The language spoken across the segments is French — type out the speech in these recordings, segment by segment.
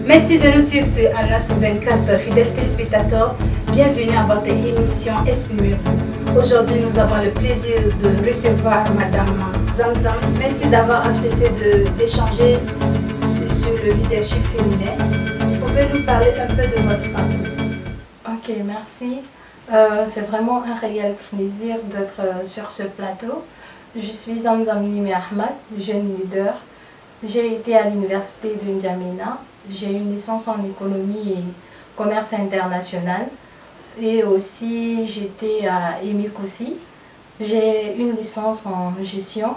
Merci de nous suivre sur Anas 24, fidèles téléspectateurs. Bienvenue à votre émission Exprimez-vous. Aujourd'hui, nous avons le plaisir de recevoir Madame Zamzam. Merci d'avoir accepté d'échanger sur le leadership féminin. Pouvez-vous nous parler un peu de votre parcours? Ok, merci. C'est vraiment un réel plaisir d'être sur ce plateau. Je suis Zamzam Nimi Ahmad, jeune leader. J'ai été à l'université de N'Djamena. J'ai une licence en économie et commerce international. Et aussi, j'étais à Émile Koussi. J'ai une licence en gestion.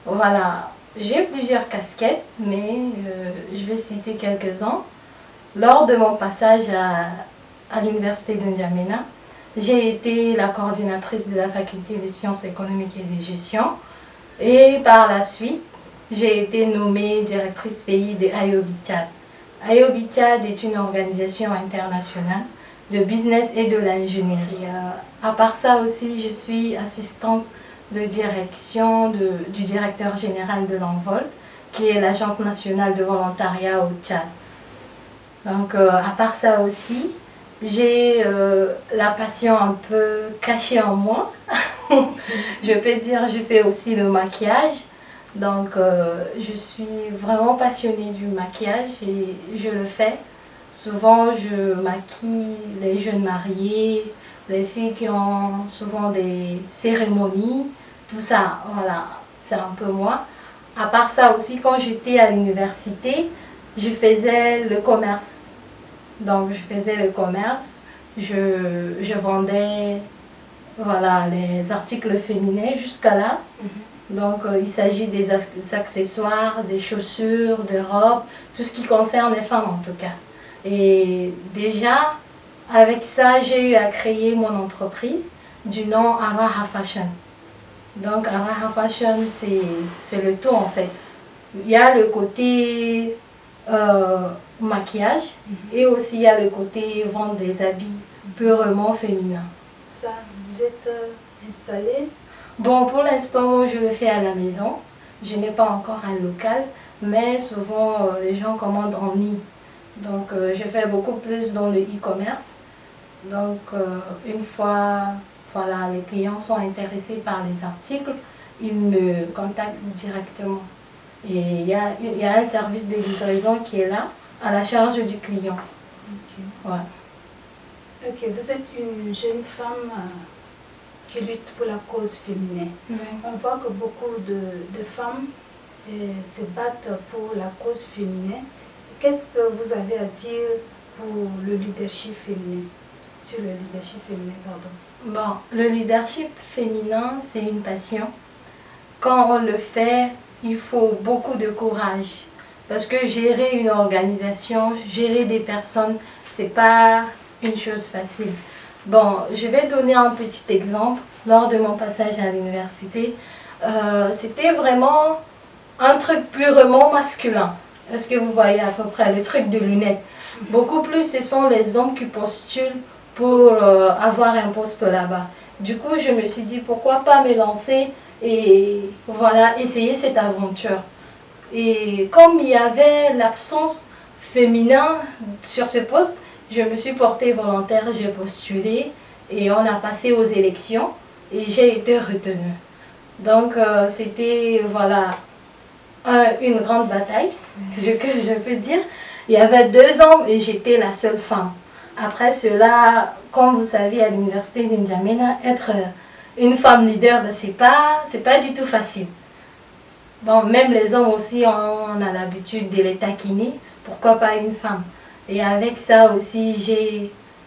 Voilà, j'ai plusieurs casquettes, mais je vais citer quelques-uns. Lors de mon passage à l'université de N'Djamena, j'ai été la coordinatrice de la faculté des sciences économiques et de gestion. Et par la suite, j'ai été nommée directrice pays de IOB Tchad. IOB Tchad est une organisation internationale de business et de l'ingénierie. À part ça aussi, je suis assistante de direction du directeur général de l'Envol, qui est l'agence nationale de volontariat au Tchad. Donc, à part ça aussi, j'ai la passion un peu cachée en moi. Je peux dire, je fais aussi le maquillage. Donc, je suis vraiment passionnée du maquillage et je le fais. Souvent, je maquille les jeunes mariés, les filles qui ont souvent des cérémonies, tout ça, voilà, c'est un peu moi. À part ça aussi, quand j'étais à l'université, je faisais le commerce. Donc, je faisais le commerce, je vendais, voilà, les articles féminins jusqu'à là. Donc, il s'agit des accessoires, des chaussures, des robes, tout ce qui concerne les femmes en tout cas. Et déjà, avec ça, j'ai eu à créer mon entreprise du nom Araha Fashion. Donc, Araha Fashion, c'est le tout en fait. Il y a le côté maquillage et aussi il y a le côté vente des habits purement féminins. Ça, vous êtes installé? Bon, pour l'instant, je le fais à la maison. Je n'ai pas encore un local, mais souvent les gens commandent en ligne. Donc, je fais beaucoup plus dans le e-commerce. Donc, une fois voilà, les clients sont intéressés par les articles, ils me contactent directement. Et il y a un service de livraison qui est là, à la charge du client. Ok. Ouais. Ok, vous êtes une jeune femme qui lutte pour la cause féminine. On voit que beaucoup de femmes se battent pour la cause féminine. Qu'est-ce que vous avez à dire pour le leadership féminin, sur le leadership féminin, pardon? Bon, le leadership féminin, c'est une passion. Quand on le fait, il faut beaucoup de courage. Parce que gérer une organisation, gérer des personnes, c'est pas une chose facile. Bon, je vais donner un petit exemple. Lors de mon passage à l'université, c'était vraiment un truc purement masculin. Est-ce que vous voyez à peu près le truc de lunettes? Beaucoup plus, ce sont les hommes qui postulent pour avoir un poste là-bas. Du coup, je me suis dit, pourquoi pas me lancer et voilà, essayer cette aventure. Et comme il y avait l'absence féminin sur ce poste, je me suis portée volontaire, j'ai postulé et on a passé aux élections et j'ai été retenue. Donc c'était voilà, une grande bataille, que je peux dire. Il y avait 2 hommes et j'étais la seule femme. Après cela, comme vous savez, à l'université de N'Djamena, être une femme leader, c'est pas du tout facile. Bon, même les hommes aussi, on a l'habitude de les taquiner. Pourquoi pas une femme? Et avec ça aussi,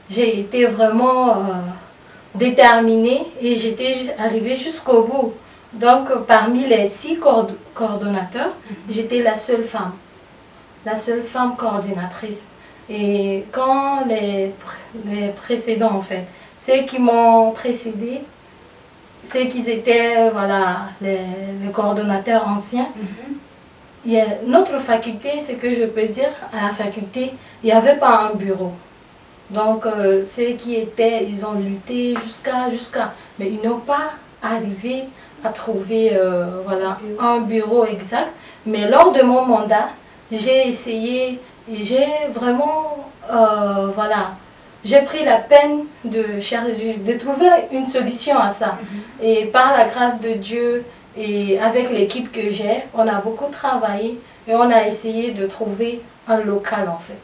j'ai été vraiment déterminée et j'étais arrivée jusqu'au bout. Donc, parmi les 6 coordonnateurs, j'étais la seule femme coordinatrice. Et quand les précédents, en fait, ceux qui m'ont précédé, ceux qui étaient voilà, les coordonnateurs anciens, notre faculté, ce que je peux dire, à la faculté, il n'y avait pas un bureau. Donc, ceux qui étaient, ils ont lutté jusqu'à, mais ils n'ont pas arrivé à trouver voilà, un bureau exact. Mais lors de mon mandat, j'ai essayé Et j'ai vraiment, voilà, j'ai pris la peine de trouver une solution à ça. Et par la grâce de Dieu et avec l'équipe que j'ai, on a beaucoup travaillé et on a essayé de trouver un local en fait.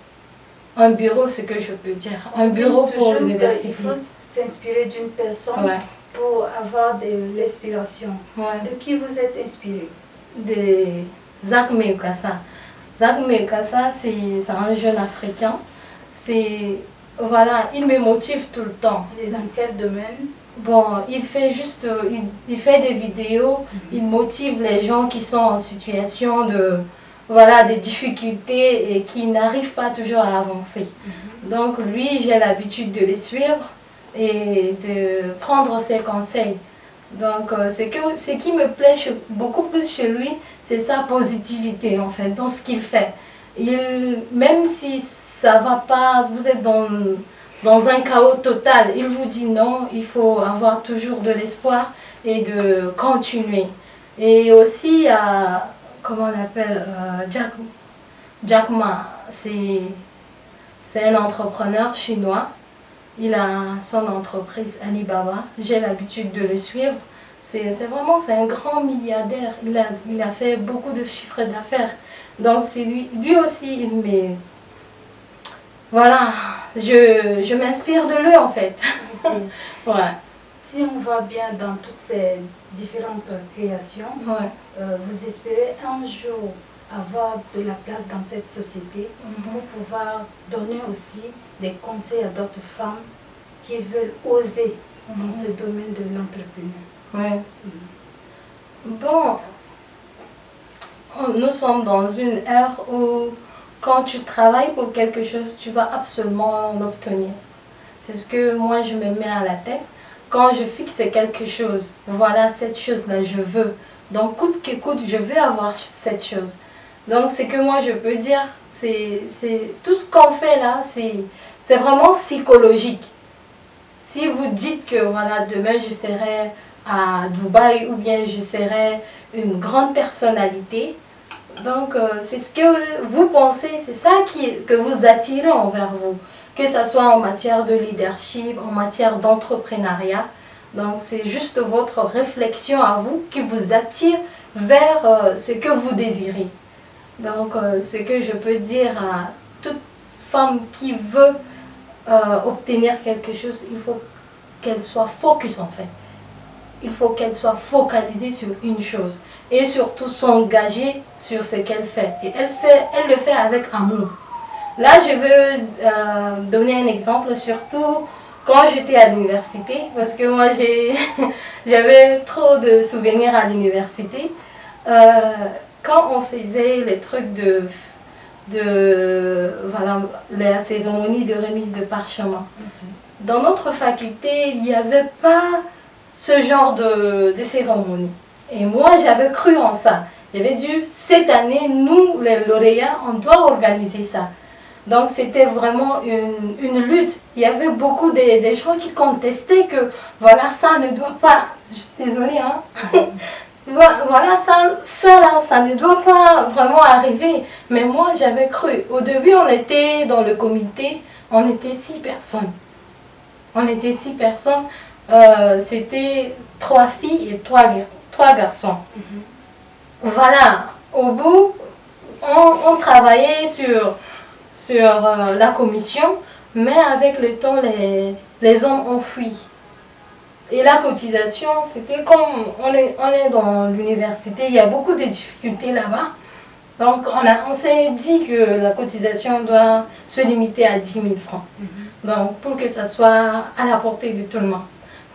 Un bureau, ce que je peux dire. Un bureau pour l'université. Il faut s'inspirer d'une personne pour avoir de l'inspiration. De qui vous êtes inspiré? De Zach Meukasa. Zach Meukasa, c'est un jeune africain. Voilà, il me motive tout le temps. Et dans quel domaine? Bon, il fait juste, il fait des vidéos, il motive les gens qui sont en situation de, voilà, des difficultés et qui n'arrivent pas toujours à avancer. Donc lui, j'ai l'habitude de le suivre et de prendre ses conseils. Donc ce qui me plaît beaucoup plus chez lui, c'est sa positivité en fait, dans ce qu'il fait. Même si ça va pas, vous êtes dans un chaos total, il vous dit non, il faut avoir toujours de l'espoir et de continuer. Et aussi, comment on appelle, Jack Ma, c'est un entrepreneur chinois. Il a son entreprise Alibaba. J'ai l'habitude de le suivre. C'est un grand milliardaire. Il a fait beaucoup de chiffres d'affaires. Donc lui aussi, il met... Voilà, je m'inspire de lui en fait. Ouais. Si on va bien dans toutes ces différentes créations, vous espérez un jour avoir de la place dans cette société pour pouvoir donner aussi des conseils à d'autres femmes qui veulent oser dans ce domaine de l'entrepreneuriat. Bon, nous sommes dans une ère où quand tu travailles pour quelque chose, tu vas absolument l'obtenir. C'est ce que moi je me mets à la tête. Quand je fixe quelque chose, voilà, cette chose-là, je veux. Donc, coûte que coûte, je veux avoir cette chose. Donc, ce que moi je peux dire, c'est tout ce qu'on fait là, c'est vraiment psychologique. Si vous dites que voilà, demain je serai à Dubaï ou bien je serai une grande personnalité, donc c'est ce que vous pensez, c'est ça que vous attirez envers vous, que ce soit en matière de leadership, en matière d'entrepreneuriat. Donc c'est juste votre réflexion à vous qui vous attire vers ce que vous désirez. Donc ce que je peux dire à toute femme qui veut obtenir quelque chose, il faut qu'elle soit focus en fait. Il faut qu'elle soit focalisée sur une chose et surtout s'engager sur ce qu'elle fait. Et elle le fait avec amour. Là, je veux donner un exemple, surtout quand j'étais à l'université, parce que moi, j'avais trop de souvenirs à l'université. Quand on faisait les trucs voilà, la cérémonie de remise de parchemin, dans notre faculté, il n'y avait pas ce genre de cérémonie. Et moi, j'avais cru en ça. J'avais dit, cette année, nous, les lauréats, on doit organiser ça. Donc, c'était vraiment une lutte. Il y avait beaucoup des gens qui contestaient que, voilà, ça ne doit pas... Je suis désolée, hein. Voilà, ça ne doit pas vraiment arriver. Mais moi, j'avais cru. Au début, on était dans le comité, on était 6 personnes. On était 6 personnes. C'était 3 filles et 3 garçons. Voilà, au bout, on travaillait sur la commission, mais avec le temps, les hommes ont fui. Et la cotisation, c'était comme on est dans l'université, il y a beaucoup de difficultés là-bas. Donc on s'est dit que la cotisation doit se limiter à 10 000 francs. Donc pour que ça soit à la portée de tout le monde.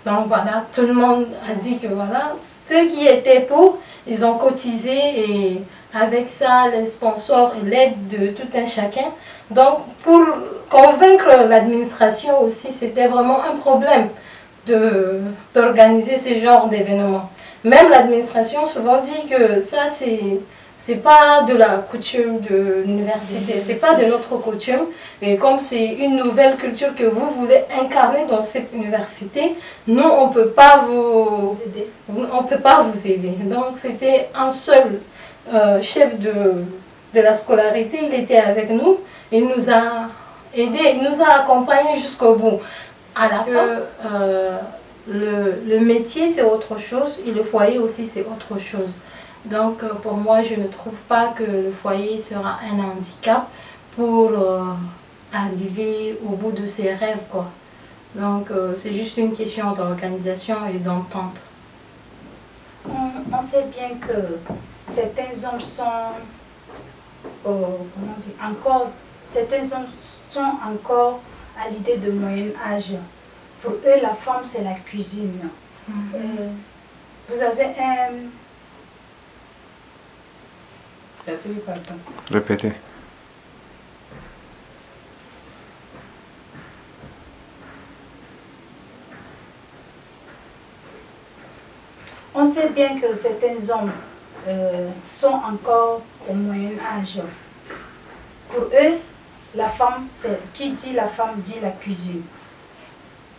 Donc voilà, tout le monde a dit que voilà, ceux qui étaient pour, ils ont cotisé et avec ça, les sponsors et l'aide de tout un chacun. Donc pour convaincre l'administration aussi, c'était vraiment un problème d'organiser ce genre d'événements. Même l'administration souvent dit que ça c'est pas de la coutume de l'université, c'est pas de notre coutume. Et comme c'est une nouvelle culture que vous voulez incarner dans cette université, nous on peut pas vous aider. Donc c'était un seul chef de la scolarité, il était avec nous, il nous a aidés, il nous a accompagnés jusqu'au bout. À la fin, le métier c'est autre chose et le foyer aussi c'est autre chose. Donc pour moi, je ne trouve pas que le foyer sera un handicap pour arriver au bout de ses rêves, quoi. Donc c'est juste une question d'organisation et d'entente. On sait bien que certains hommes sont certains hommes sont encore à l'idée de moyen âge. Pour eux, la femme, c'est la cuisine. Vous avez un... Pardon. Répétez. On sait bien que certains hommes sont encore au moyen âge. Pour eux, la femme, c'est qui dit la femme dit la cuisine.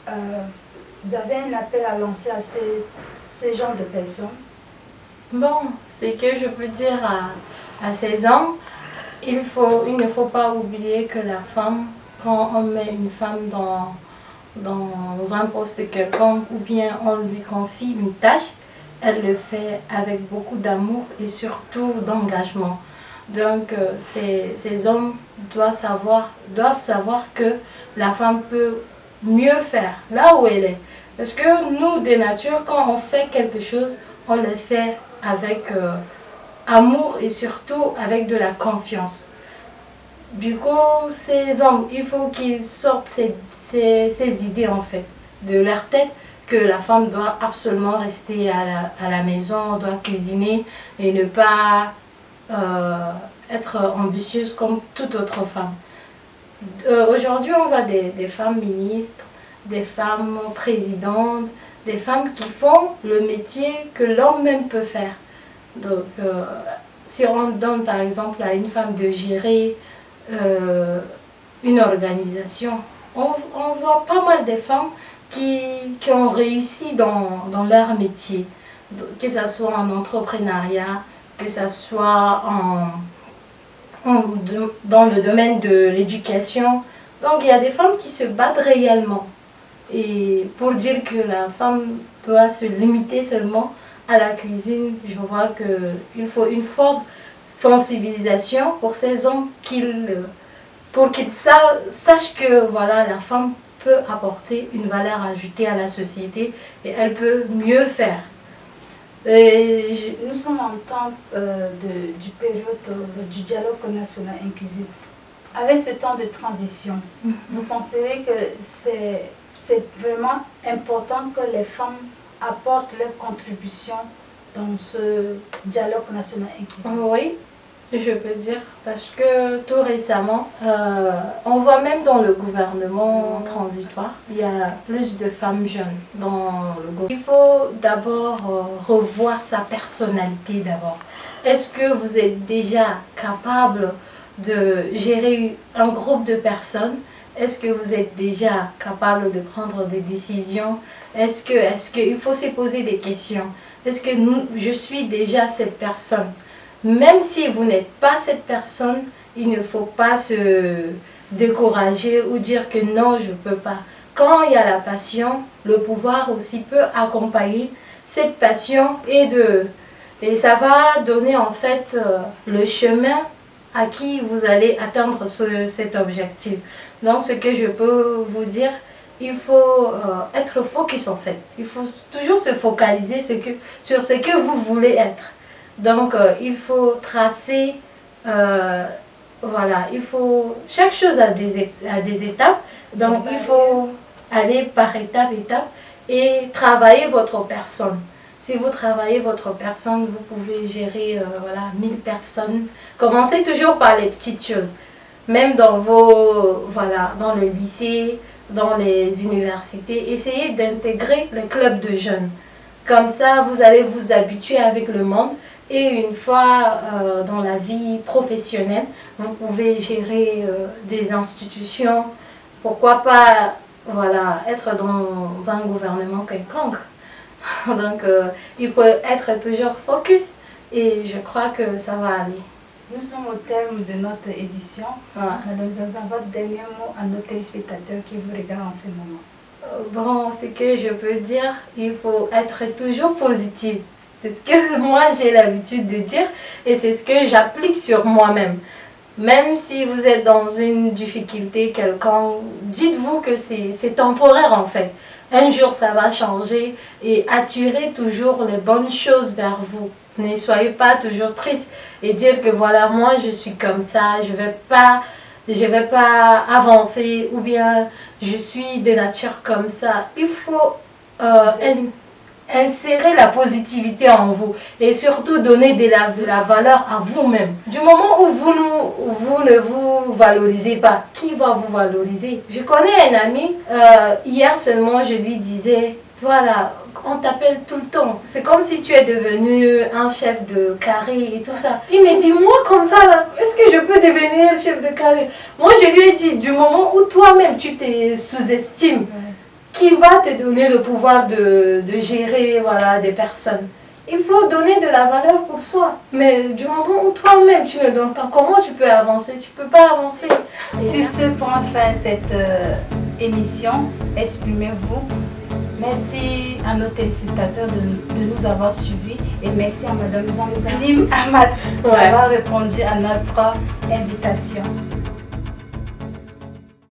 Vous avez un appel à lancer à ce genre de personnes? Bon, c'est que je peux dire à ces hommes, il ne faut pas oublier que la femme, quand on met une femme dans un poste quelconque ou bien on lui confie une tâche, elle le fait avec beaucoup d'amour et surtout d'engagement. Donc ces hommes doivent savoir que la femme peut mieux faire là où elle est. Parce que nous, de nature, quand on fait quelque chose, on le fait avec amour et surtout avec de la confiance. Du coup, ces hommes, il faut qu'ils sortent ces idées en fait de leur tête, que la femme doit absolument rester à la maison, doit cuisiner et ne pas être ambitieuse comme toute autre femme. Aujourd'hui, on voit des femmes ministres, des femmes présidentes, des femmes qui font le métier que l'homme même peut faire. Donc, si on donne par exemple à une femme de gérer une organisation, on voit pas mal de femmes qui ont réussi dans leur métier, que ce soit en entrepreneuriat, que ce soit dans le domaine de l'éducation. Donc il y a des femmes qui se battent réellement. Et pour dire que la femme doit se limiter seulement à la cuisine, je vois qu'il faut une forte sensibilisation pour ces hommes pour qu'ils sachent que voilà, la femme peut apporter une valeur ajoutée à la société et elle peut mieux faire. Nous sommes en temps du période du dialogue national inclusif. Avec ce temps de transition, vous pensez que c'est vraiment important que les femmes apportent leur contribution dans ce dialogue national inclusif? Oui, je peux dire, parce que tout récemment, on voit même dans le gouvernement transitoire, il y a plus de femmes jeunes dans le gouvernement. Il faut d'abord revoir sa personnalité d'abord. Est-ce que vous êtes déjà capable de gérer un groupe de personnes? Est-ce que vous êtes déjà capable de prendre des décisions? Est-ce qu'il faut se poser des questions? Est-ce que je suis déjà cette personne? Même si vous n'êtes pas cette personne, il ne faut pas se décourager ou dire que non, je ne peux pas. Quand il y a la passion, le pouvoir aussi peut accompagner cette passion et ça va donner en fait le chemin à qui vous allez atteindre cet objectif. Donc ce que je peux vous dire, il faut être focus en fait. Il faut toujours se focaliser sur ce que vous voulez être. Donc il faut tracer, voilà, chaque chose a des étapes. Donc il faut aller par étape et travailler votre personne. Si vous travaillez votre personne, vous pouvez gérer voilà, 1000 personnes. Commencez toujours par les petites choses. Même dans dans le lycée, dans les universités, essayez d'intégrer le club de jeunes. Comme ça, vous allez vous habituer avec le monde. Et une fois dans la vie professionnelle, vous pouvez gérer des institutions. Pourquoi pas voilà, être dans un gouvernement quelconque. Donc il faut être toujours focus et je crois que ça va aller. Nous sommes au terme de notre édition. Ouais. Madame Zamzam, votre dernier mot à nos téléspectateurs qui vous regardent en ce moment. Bon, ce que je peux dire, il faut être toujours positif. C'est ce que moi j'ai l'habitude de dire et c'est ce que j'applique sur moi-même. Même si vous êtes dans une difficulté quelconque, dites-vous que c'est temporaire en fait. Un jour ça va changer et attirez toujours les bonnes choses vers vous. Ne soyez pas toujours triste et dire que voilà, moi je suis comme ça, je vais pas avancer ou bien je suis de nature comme ça. Il faut insérer la positivité en vous et surtout donner de la valeur à vous-même. Du moment où vous ne vous valorisez pas, qui va vous valoriser? Je connais un ami, hier seulement je lui disais, toi là, on t'appelle tout le temps. C'est comme si tu es devenu un chef de carré et tout ça. Il me dit, moi comme ça, là, est-ce que je peux devenir chef de carré? Moi je lui ai dit, du moment où toi-même tu te sous-estimes, qui va te donner le pouvoir de gérer voilà, des personnes? Il faut donner de la valeur pour soi. Mais du moment où toi-même tu ne donnes pas, comment tu peux avancer? Tu ne peux pas avancer. Sur ce, pour enfin cette émission, exprimez-vous. Merci à nos téléspectateurs de nous avoir suivis et merci à Madame Zamzam Ahmad d'avoir répondu à notre invitation.